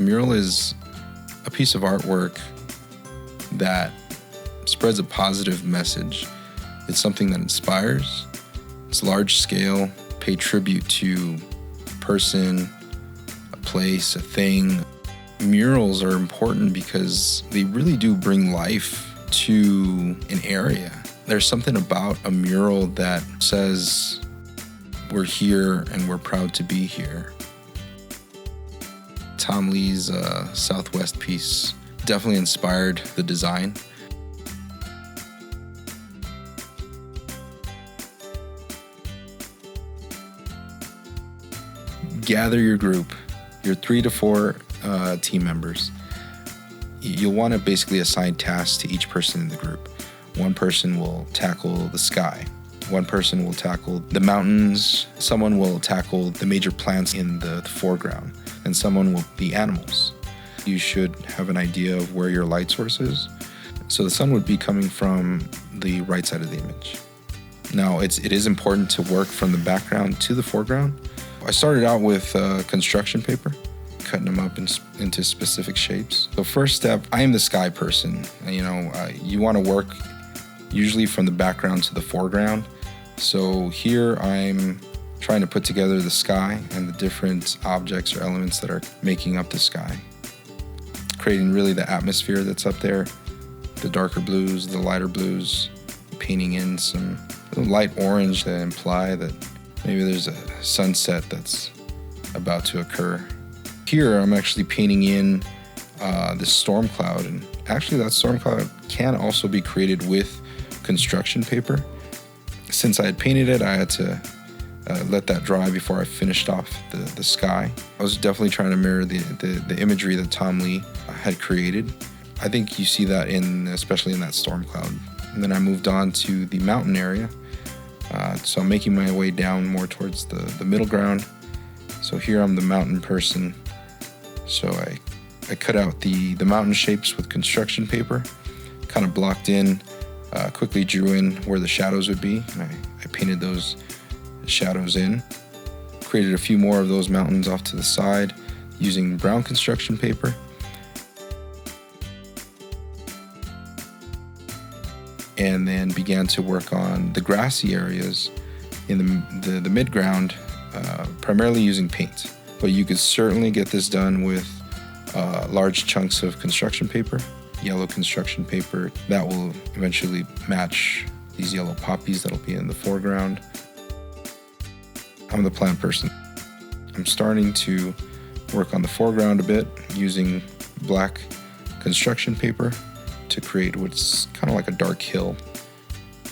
A mural is a piece of artwork that spreads a positive message. It's something that inspires. It's large scale, pay tribute to a person, a place, a thing. Murals are important because they really do bring life to an area. There's something about a mural that says, we're here and we're proud to be here. Tom Lea's Southwest piece definitely inspired the design. Gather your group, your 3 to 4 team members. You'll want to basically assign tasks to each person in the group. One person will tackle the sky. One person will tackle the mountains. Someone will tackle the major plants in the foreground. And someone will be animals. You should have an idea of where your light source is. So the sun would be coming from the right side of the image. Now, it is important to work from the background to the foreground. I started out with construction paper, cutting them up into specific shapes. So first step, I am the sky person. You want to work usually from the background to the foreground. So here I'm trying to put together the sky and the different objects or elements that are making up the sky, creating really the atmosphere that's up there, the darker blues, the lighter blues, painting in some light orange to imply that maybe there's a sunset that's about to occur. Here I'm actually painting in this storm cloud, and actually that storm cloud can also be created with construction paper. Since I had painted it, I had to let that dry before I finished off the sky. I was definitely trying to mirror the imagery that Tom Lea had created. I think you see that especially in that storm cloud. And then I moved on to the mountain area. So I'm making my way down more towards the middle ground. So here I'm the mountain person. So I cut out the mountain shapes with construction paper, kind of blocked in, quickly drew in where the shadows would be. And I painted those shadows in. Created a few more of those mountains off to the side using brown construction paper. And then began to work on the grassy areas in the mid-ground, primarily using paint. But you could certainly get this done with large chunks of construction paper, yellow construction paper. That will eventually match these yellow poppies that'll be in the foreground. I'm the plant person. I'm starting to work on the foreground a bit using black construction paper to create what's kind of like a dark hill.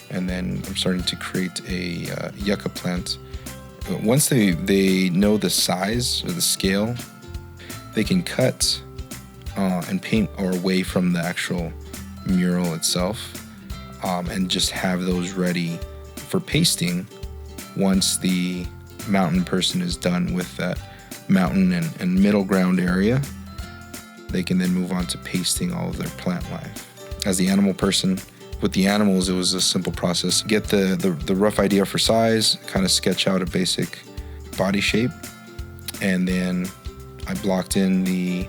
And then I'm starting to create a yucca plant. Once they know the size or the scale, they can cut and paint away from the actual mural itself, and just have those ready for pasting once the mountain person is done with that mountain and middle ground area. They can then move on to pasting all of their plant life. As the animal person, with the animals, it was a simple process. Get the rough idea for size, kind of sketch out a basic body shape, and then I blocked in the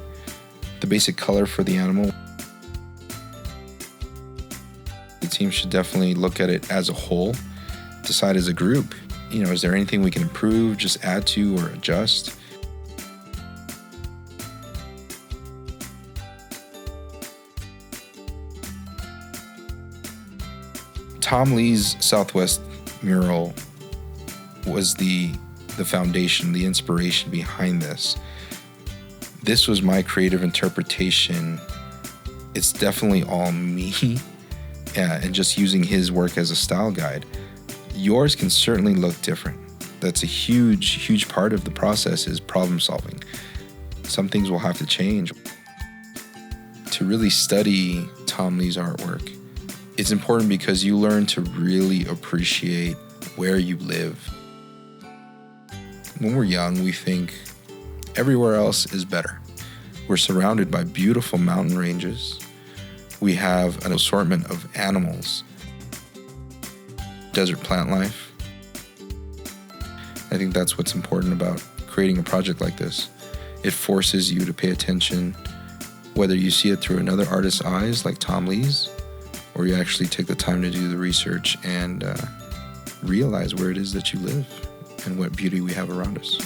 basic color for the animal. The team should definitely look at it as a whole, decide as a group, is there anything we can improve, just add to or adjust? Tom Lea's Southwest mural was the foundation, the inspiration behind this. This was my creative interpretation. It's definitely all me, and just using his work as a style guide. Yours can certainly look different. That's a huge part of the process, is problem solving. Some things will have to change. To really study Tom Lea's artwork, it's important because you learn to really appreciate where you live. When we're young, we think everywhere else is better. We're surrounded by beautiful mountain ranges. We have an assortment of animals, desert plant life. I think that's what's important about creating a project like this. It forces you to pay attention, whether you see it through another artist's eyes, like Tom Lea's, or you actually take the time to do the research and realize where it is that you live and what beauty we have around us.